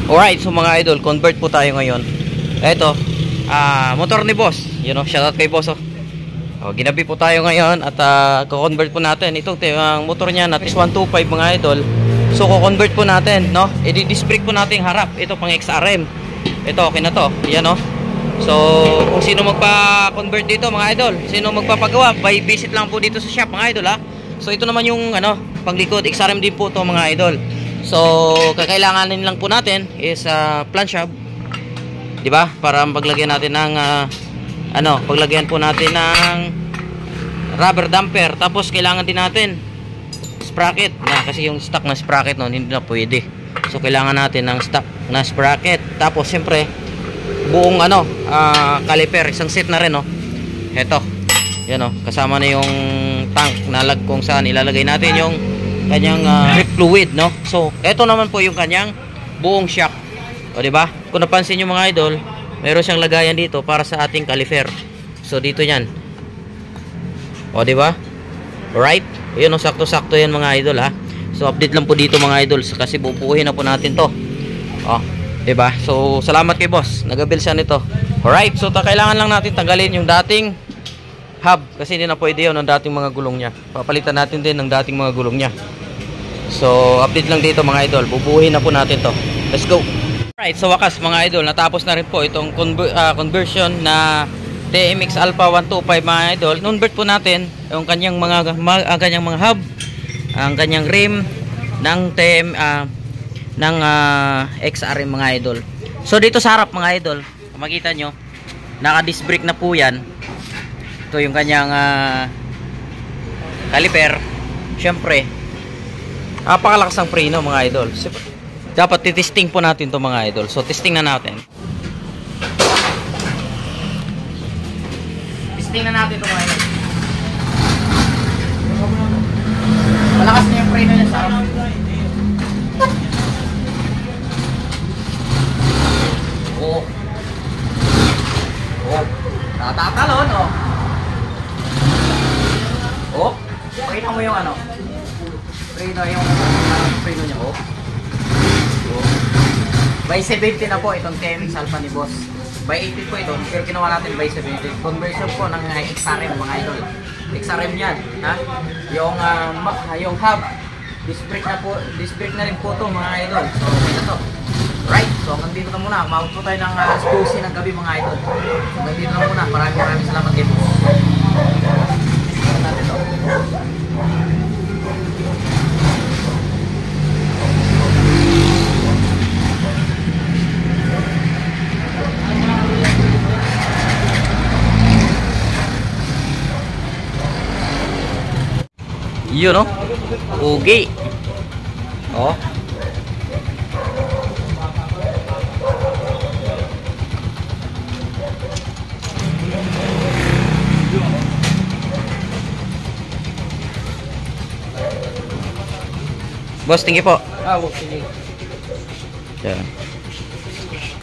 Alright, so mga idol, convert po tayo ngayon. Ito, motor ni boss. You know, shoutout kay boss. Ginabi po tayo ngayon at ko-convert po natin. Itong motor niya na is 125 mga idol. So ko-convert po natin, no? I-disc brake po natin yung harap. Ito pang XRM. Ito okay na to. Yan, no? So kung sino magpa-convert dito mga idol, sino magpapagawa, by visit lang po dito sa shop mga idol, ha. So ito naman yung panglikod, XRM din po to mga idol. So kakailanganin lang po natin is plant shop, 'di ba? Para paglagyan natin ng paglagyan po natin ng rubber damper. Tapos kailangan din natin sprocket na, kasi yung stock na sprocket noon hindi na pwede. So kailangan natin ng stock na sprocket. Tapos siyempre buong caliper, isang set na rin, no. Ito. Yan, no. Kasama na yung tank na kung saan ilalagay natin yung kanyang grip fluid, no. So ito naman po yung kanyang buong shock. O, di ba? Kung napansin niyo mga idol, meron siyang lagayan dito para sa ating caliper. So dito 'yan. O, di ba? Right? Ayun, no, sakto-sakto 'yan mga idol, ha. So update lang po dito mga idol kasi bubuuhin na po natin 'to. O, di ba? So salamat kay boss. Nagabil siya nito. Alright, so kailangan lang natin tanggalin yung dating hub kasi hindi na pwede yun ng dating mga gulong niya. Papalitan natin din ng dating mga gulong niya. So update lang dito mga idol. Bubuhin na po natin to. Let's go. Alright, so wakas mga idol, natapos na rin po itong conversion na TMX Alpha 125 mga idol. Convert po natin yung kanyang mga hub, ang kanyang rim ng XRM mga idol. So dito sa harap mga idol, makita nyo naka disc brake na po yan. Ito yung kanyang caliper. Syempre napakalakas ng preno mga idol. Dapat titesting po natin to mga idol. So testing na natin. Testing na natin to mga idol. Malakas na yung preno niya sa harap. Oh. Natatalon, oh. Oh. Pakita mo yung preno, yung preno niya, oh. Oh. By 70 na po itong TMX Alpha ni boss. By 80 po ito, pero ginawa natin by 70. Conversion po ng XRM mga idol. XRM yan, ha? Yung hub, disc brake na rin po to mga idol. So, ito to. Right, so hanggang dito na muna. Maabot po tayo ng 12 ng gabi mga idol. Hanggang dito na muna. Maraming salamat kayo. Natin to. Yun, no? Okay. Oh. Boss, tingin po. Sige. Yan.